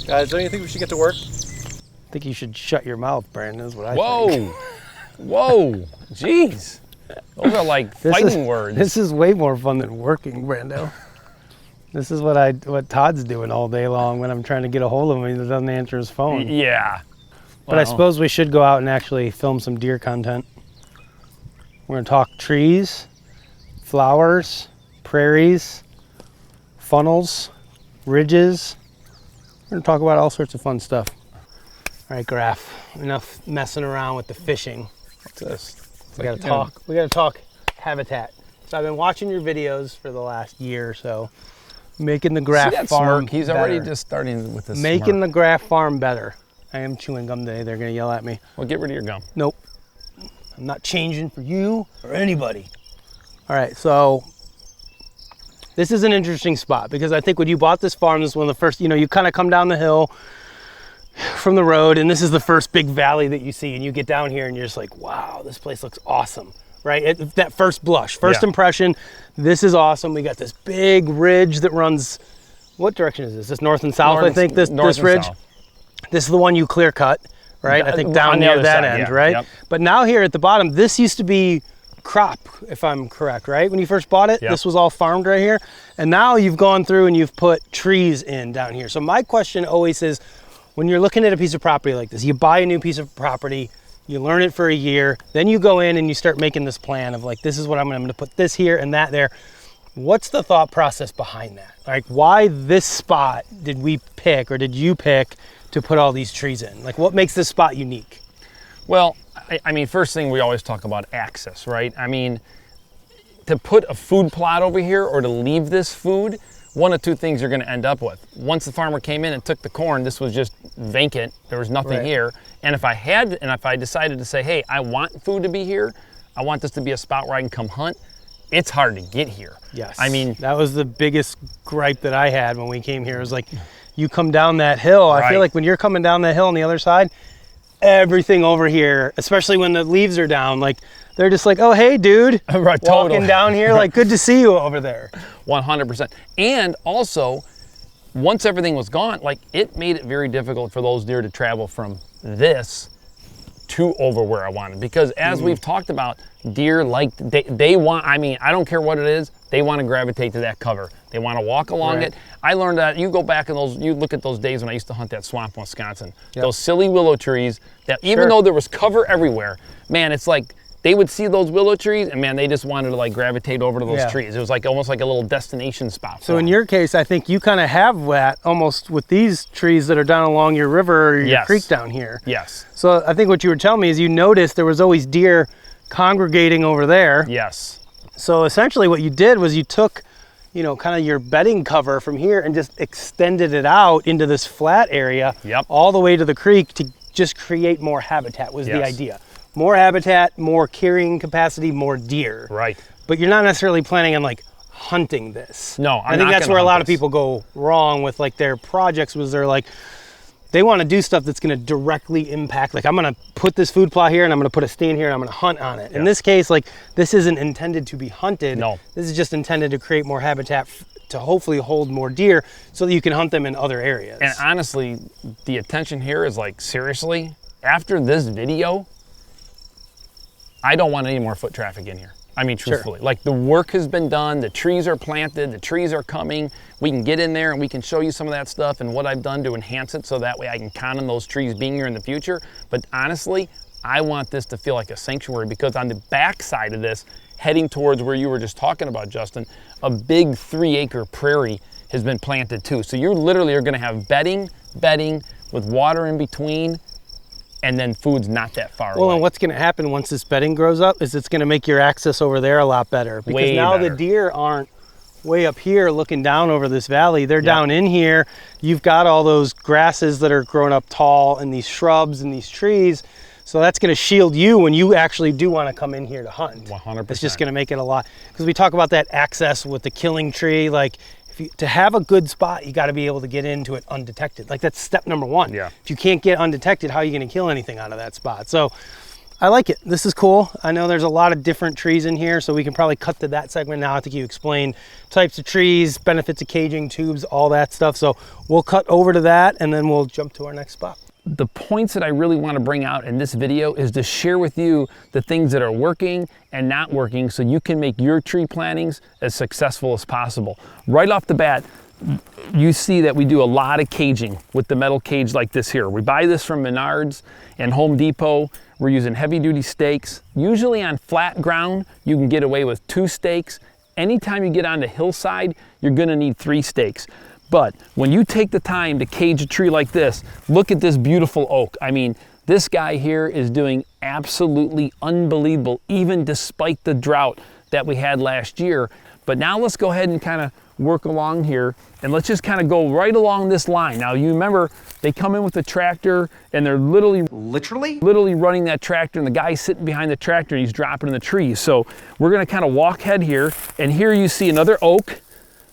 Guys, don't you think we should get to work? I think you should shut your mouth, Brandon, is what I think. Whoa, jeez. Those are like fighting words. This is way more fun than working, Brando. This is what Todd's doing all day long when I'm trying to get a hold of him and he doesn't answer his phone. Yeah. But I suppose we should go out and actually film some deer content. We're gonna talk trees, flowers, prairies, funnels, ridges. We're gonna talk about all sorts of fun stuff. All right, Graf, enough messing around with the fishing. What's this? We gotta talk habitat. So I've been watching your videos for the last year or so, making the Graf farm smirk? He's better. already just starting with this Making smirk. the Graf farm better. I am chewing gum today. They're gonna yell at me. Well, get rid of your gum. Nope. I'm not changing for you or anybody. All right, so this is an interesting spot because I think when you bought this farm, this is one of the first, you kind of come down the hill from the road and this is the first big valley that you see and you get down here and you're just like, wow, this place looks awesome, right? That first blush, first impression, this is awesome. We got this big ridge that runs, what direction is this? This north and south, I think, this ridge. South. This is the one you clear cut, right? I think down near that end, right? Yep. But now here at the bottom, this used to be crop, if I'm correct, right? When you first bought it, this was all farmed right here. And now you've gone through and you've put trees in down here. So my question always is, when you're looking at a piece of property like this, you buy a new piece of property, you learn it for a year, then you go in and you start making this plan of like, this is what I'm gonna put this here and that there. What's the thought process behind that? Like, why this spot did we pick or did you pick to put all these trees in? Like, what makes this spot unique? Well, I mean, first thing we always talk about access, right? I mean, to put a food plot over here or to leave this food, one of two things you're gonna end up with. Once the farmer came in and took the corn, this was just vacant. There was nothing here. And if I decided to say, hey, I want food to be here, I want this to be a spot where I can come hunt, it's hard to get here. Yes. I mean, that was the biggest gripe that I had when we came here. It was like, you come down that hill. I feel like when you're coming down that hill on the other side, everything over here, especially when the leaves are down, like they're just like, oh, hey, dude, walking down here, like, good to see you over there. 100%. And also, once everything was gone, like, it made it very difficult for those deer to travel from this to over where I wanted. Because as we've talked about, deer like, they want, I mean, I don't care what it is, they want to gravitate to that cover. They want to walk along it. I learned that, you go back and you look at those days when I used to hunt that swamp in Wisconsin, those silly willow trees that even though there was cover everywhere, man, it's like, they would see those willow trees and man, they just wanted to like gravitate over to those trees. It was like almost like a little destination spot. So in your case, I think you kind of have that almost with these trees that are down along your river or your creek down here. Yes. So I think what you were telling me is you noticed there was always deer congregating over there. Yes. So essentially what you did was you took, kind of your bedding cover from here and just extended it out into this flat area all the way to the creek to just create more habitat was the idea. More habitat, more carrying capacity, more deer. Right. But you're not necessarily planning on like hunting this. No, I think that's where a lot of people go wrong with like their projects was they're like, they want to do stuff that's going to directly impact, like I'm going to put this food plot here and I'm going to put a stand here and I'm going to hunt on it. In this case, like this isn't intended to be hunted. No. This is just intended to create more habitat to hopefully hold more deer so that you can hunt them in other areas. And honestly, the attention here is like, seriously, after this video, I don't want any more foot traffic in here. I mean, truthfully, like the work has been done, the trees are planted, the trees are coming. We can get in there and we can show you some of that stuff and what I've done to enhance it so that way I can count on those trees being here in the future. But honestly, I want this to feel like a sanctuary because on the back side of this, heading towards where you were just talking about, Justin, a big 3-acre prairie has been planted too. So you literally are gonna have bedding with water in between, and then food's not that far away. Well, and what's going to happen once this bedding grows up is it's going to make your access over there a lot better. Because now the deer aren't way up here looking down over this valley. They're down in here. You've got all those grasses that are growing up tall and these shrubs and these trees. So that's going to shield you when you actually do want to come in here to hunt. 100%. It's just going to make it a lot. Because we talk about that access with the killing tree. Like, to have a good spot, you got to be able to get into it undetected. Like that's step number one. Yeah. If you can't get undetected, how are you going to kill anything out of that spot? So I like it. This is cool. I know there's a lot of different trees in here, so we can probably cut to that segment now. I think you explained types of trees, benefits of caging, tubes, all that stuff. So we'll cut over to that and then we'll jump to our next spot. The points that I really want to bring out in this video is to share with you the things that are working and not working so you can make your tree plantings as successful as possible. Right off the bat, you see that we do a lot of caging with the metal cage like this here. We buy this from Menards and Home Depot. We're using heavy duty stakes. Usually on flat ground, you can get away with 2 stakes. Anytime you get on the hillside, you're gonna need 3 stakes. But when you take the time to cage a tree like this, look at this beautiful oak. I mean, this guy here is doing absolutely unbelievable, even despite the drought that we had last year. But now let's go ahead and kind of work along here and let's just kind of go right along this line. Now you remember, they come in with the tractor and they're literally running that tractor, and the guy's sitting behind the tractor and he's dropping in the trees. So we're gonna kind of walk ahead here, and here you see another oak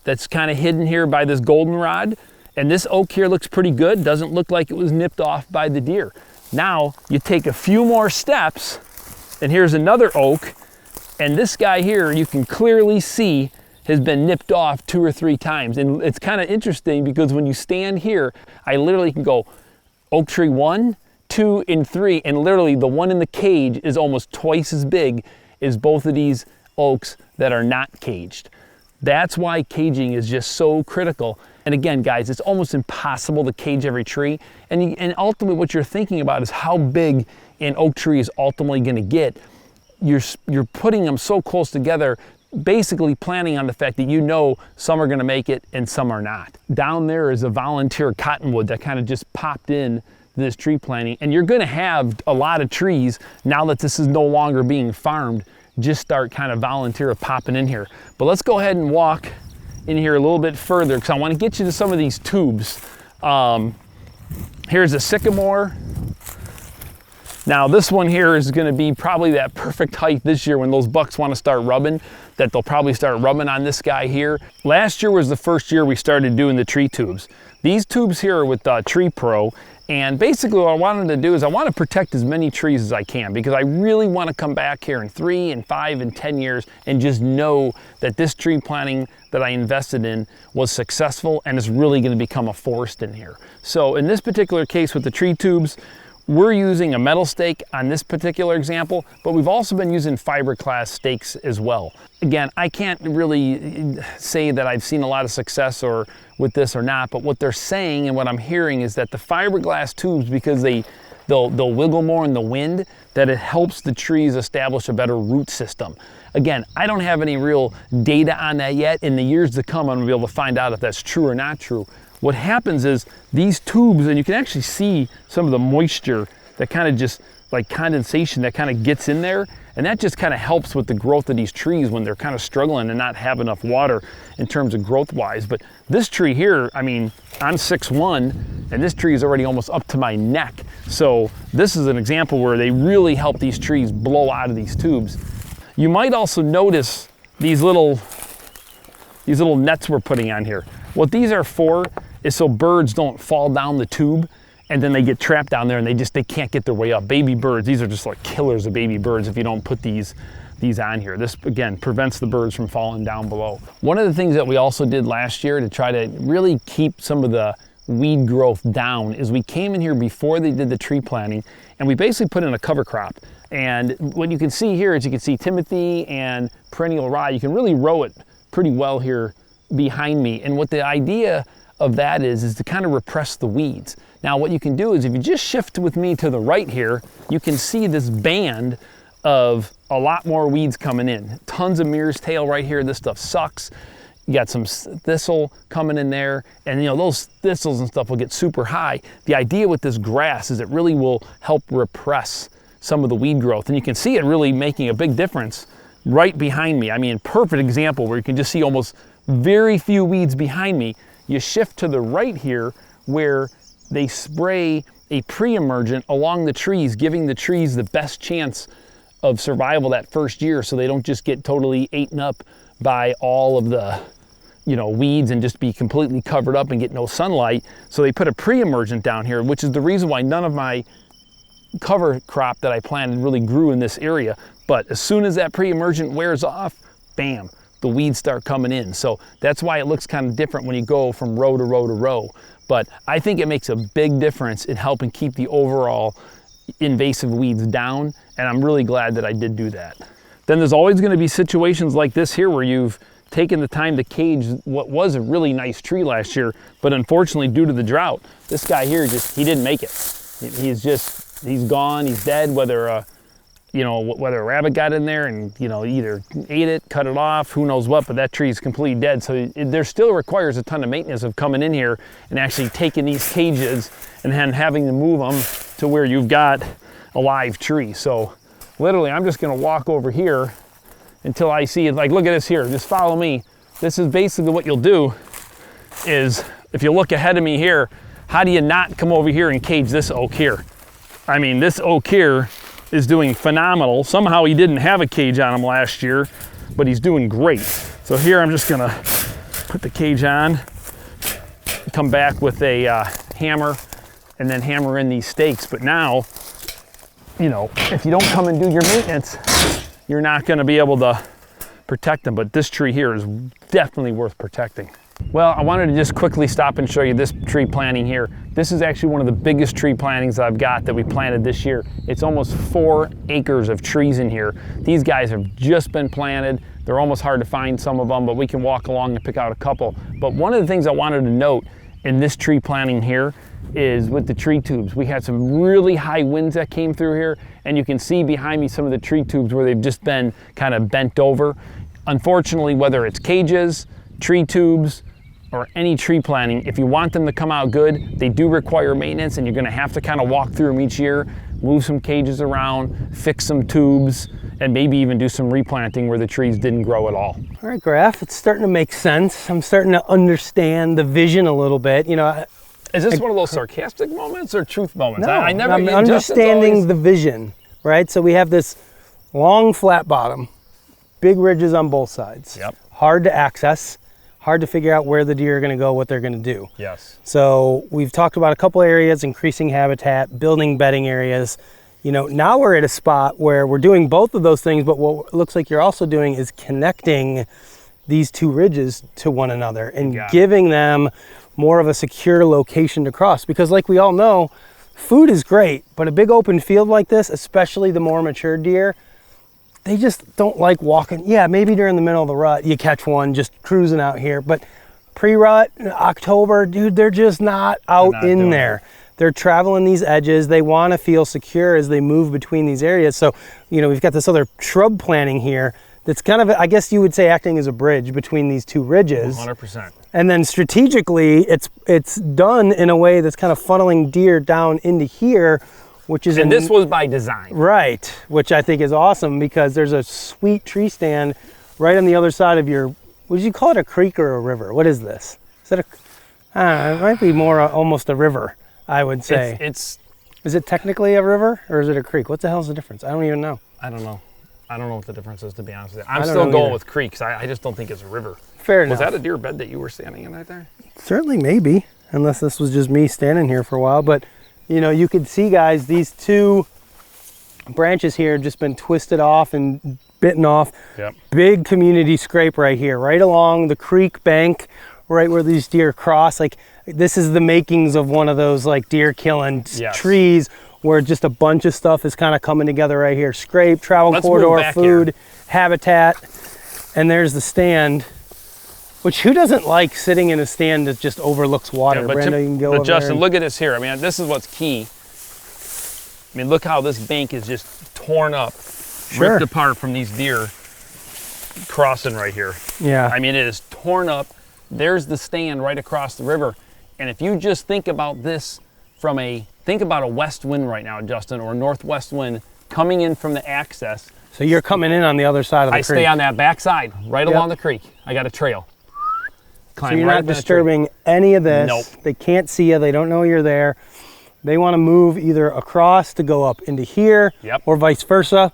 that's kind of hidden here by this goldenrod. And this oak here looks pretty good. Doesn't look like it was nipped off by the deer. Now you take a few more steps and here's another oak. And this guy here, you can clearly see has been nipped off 2 or 3 times. And it's kind of interesting because when you stand here, I literally can go oak tree 1, 2, and 3. And literally the one in the cage is almost twice as big as both of these oaks that are not caged. That's why caging is just so critical. And again, guys, it's almost impossible to cage every tree. And ultimately what you're thinking about is how big an oak tree is ultimately gonna get. You're putting them so close together, basically planning on the fact that you know some are gonna make it and some are not. Down there is a volunteer cottonwood that kind of just popped in this tree planting. And you're gonna have a lot of trees now that this is no longer being farmed, just start kind of volunteer popping in here. But let's go ahead and walk in here a little bit further because I want to get you to some of these tubes. Here's a sycamore. Now this one here is going to be probably that perfect height this year when those bucks want to start rubbing, that they'll probably start rubbing on this guy here. Last year was the first year we started doing the tree tubes. These tubes here are with Tree Pro. And basically what I wanted to do is I want to protect as many trees as I can because I really want to come back here in 3 and 5 and 10 years and just know that this tree planting that I invested in was successful and is really going to become a forest in here. So in this particular case with the tree tubes, we're using a metal stake on this particular example, but we've also been using fiberglass stakes as well. Again, I can't really say that I've seen a lot of success or with this or not, but what they're saying and what I'm hearing is that the fiberglass tubes, because they'll wiggle more in the wind, that it helps the trees establish a better root system. Again, I don't have any real data on that yet. In the years to come, I'm gonna be able to find out if that's true or not true. What happens is these tubes, and you can actually see some of the moisture that kind of just like condensation that kind of gets in there, and that just kind of helps with the growth of these trees when they're kind of struggling and not have enough water in terms of growth wise. But this tree here, I mean, I'm 6'1", and this tree is already almost up to my neck. So this is an example where they really help these trees blow out of these tubes. You might also notice these little nets we're putting on here. What these are for is so birds don't fall down the tube and then they get trapped down there and they can't get their way up. Baby birds, these are just like killers of baby birds if you don't put these on here. This, again, prevents the birds from falling down below. One of the things that we also did last year to try to really keep some of the weed growth down is we came in here before they did the tree planting and we basically put in a cover crop. And what you can see here is you can see Timothy and perennial rye. You can really row it pretty well here behind me. And what the idea of that is to kind of repress the weeds. Now what you can do is if you just shift with me to the right here, you can see this band of a lot more weeds coming in. Tons of Mears tail right here. This stuff sucks. You got some thistle coming in there, and you know those thistles and stuff will get super high. The idea with this grass is it really will help repress some of the weed growth, and you can see it really making a big difference right behind me. I mean, perfect example where you can just see almost very few weeds behind me. You shift to the right here where they spray a pre-emergent along the trees, giving the trees the best chance of survival that first year so they don't just get totally eaten up by all of the weeds and just be completely covered up and get no sunlight. So they put a pre-emergent down here, which is the reason why none of my cover crop that I planted really grew in this area. But as soon as that pre-emergent wears off, bam, the weeds start coming in. So that's why it looks kind of different when you go from row to row to row. But I think it makes a big difference in helping keep the overall invasive weeds down, and I'm really glad that I did do that. Then there's always going to be situations like this here where you've taken the time to cage what was a really nice tree last year, but unfortunately due to the drought, this guy here he didn't make it. He's gone, he's dead, whether a rabbit got in there and, either ate it, cut it off, who knows what, but that tree is completely dead. So there still requires a ton of maintenance of coming in here and actually taking these cages and then having to move them to where you've got a live tree. So literally, I'm just gonna walk over here until I see it. Like, look at this here, just follow me. This is basically what you'll do is, if you look ahead of me here, how do you not come over here and cage this oak here? I mean, this oak here is doing phenomenal. Somehow he didn't have a cage on him last year, but he's doing great. So here I'm just gonna put the cage on, come back with a hammer, and then hammer in these stakes. But now, if you don't come and do your maintenance, you're not gonna be able to protect them. But this tree here is definitely worth protecting. Well, I wanted to just quickly stop and show you this tree planting here. This is actually one of the biggest tree plantings I've got that we planted this year. It's almost 4 acres of trees in here. These guys have just been planted. They're almost hard to find, some of them, but we can walk along and pick out a couple. But one of the things I wanted to note in this tree planting here is with the tree tubes. We had some really high winds that came through here, and you can see behind me some of the tree tubes where they've just been kind of bent over. Unfortunately, whether it's cages, tree tubes, or any tree planting, if you want them to come out good, they do require maintenance, and you're gonna have to kind of walk through them each year, move some cages around, fix some tubes, and maybe even do some replanting where the trees didn't grow at all. All right, Graf, it's starting to make sense. I'm starting to understand the vision a little bit. Is this one of those sarcastic moments or truth moments? No, I never. I'm understanding the vision, right? So we have this long flat bottom, big ridges on both sides. Yep. Hard to access, hard to figure out where the deer are going to go, what they're going to do. Yes. So we've talked about a couple areas, increasing habitat, building bedding areas. Now we're at a spot where we're doing both of those things, but what it looks like you're also doing is connecting these two ridges to one another and giving them more of a secure location to cross. Because like we all know, food is great, but a big open field like this, especially the more mature deer, they just don't like walking. Yeah, maybe during the middle of the rut, you catch one just cruising out here, but pre-rut, October, dude, they're just not out in there. They're traveling these edges. They want to feel secure as they move between these areas. So, we've got this other shrub planting here that's kind of, I guess you would say, acting as a bridge between these two ridges. 100%. And then strategically, it's done in a way that's kind of funneling deer down into here, which is... And this was by design. Right, which I think is awesome because there's a sweet tree stand right on the other side of your... Would you call it a creek or a river? What is this? Is it it might be more almost a river, I would say. Is it technically a river or is it a creek? What the hell's the difference? I don't even know. I don't know. I don't know what the difference is, to be honest with you. I'm still going with creeks. I just don't think it's a river. Fair enough. Was that a deer bed that you were standing in right there? Certainly, maybe, unless this was just me standing here for a while. But, you could see, guys, these two branches here have just been twisted off and bitten off. Yep. Big community scrape right here, right along the creek bank, right where these deer cross. Like, this is the makings of one of those, like, deer killing trees, where just a bunch of stuff is kind of coming together right here. Scrape, travel corridor, food, habitat. And there's the stand, which who doesn't like sitting in a stand that just overlooks water? Yeah, Brando, you can go over Justin, there look at this here. I mean, this is what's key. I mean, look how this bank is just torn up, ripped apart from these deer crossing right here. Yeah. I mean, it is torn up. There's the stand right across the river. And if you just think about this from think about a west wind right now, Justin, or a northwest wind coming in from the access. So you're coming in on the other side of the creek. I stay on that back side, right along the creek. I got a trail. So you're not disturbing any of this. Nope. They can't see you. They don't know you're there. They want to move either across to go up into here, or vice versa.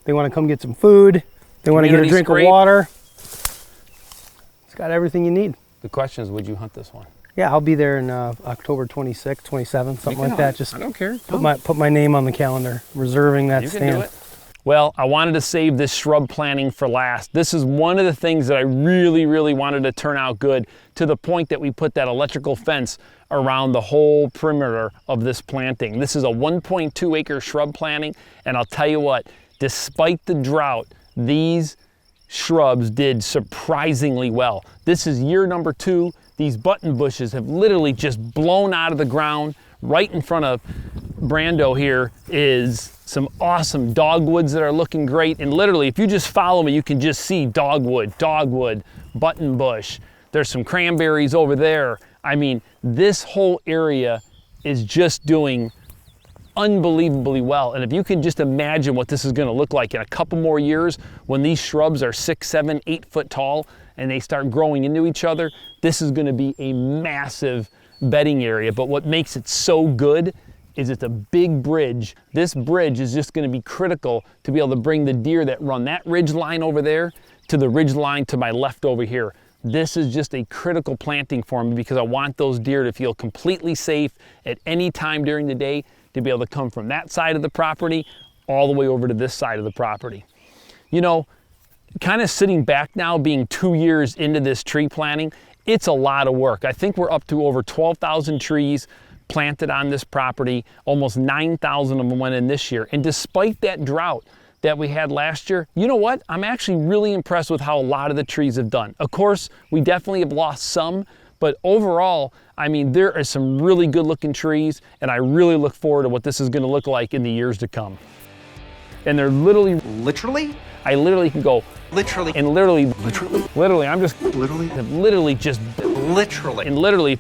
They want to come get some food. They want to get a drink of water. It's got everything you need. The question is, would you hunt this one? Yeah, I'll be there in October 26th, 27th, something like that. Just I don't care. put my name on the calendar, reserving that You stand. can do it. Well, I wanted to save this shrub planting for last. This is one of the things that I really, really wanted to turn out good, to the point that we put that electrical fence around the whole perimeter of this planting. This is a 1.2 acre shrub planting, and I'll tell you what, despite the drought, these shrubs did surprisingly well. This is year number 2. These button bushes have literally just blown out of the ground. Right in front of Brando here is some awesome dogwoods that are looking great. And literally, if you just follow me, you can just see dogwood, button bush. There's some cranberries over there. I mean, this whole area is just doing unbelievably well. And if you can just imagine what this is going to look like in a couple more years, when these shrubs are 6, 7, 8 foot tall and they start growing into each other, this is going to be a massive bedding area. But what makes it so good is it's a big bridge. This bridge is just going to be critical to be able to bring the deer that run that ridge line over there to the ridge line to my left over here. This is just a critical planting for me, because I want those deer to feel completely safe at any time during the day, to be able to come from that side of the property all the way over to this side of the property. You know, kind of sitting back now, being 2 years into this tree planting, it's a lot of work. I think we're up to over 12,000 trees planted on this property. Almost 9,000 of them went in this year. And despite that drought that we had last year, you know what? I'm actually really impressed with how a lot of the trees have done. Of course, we definitely have lost some, but overall, I mean, there are some really good looking trees, and I really look forward to what this is going to look like in the years to come. And they're literally, I literally can go, and literally, I'm just, literally just, and literally,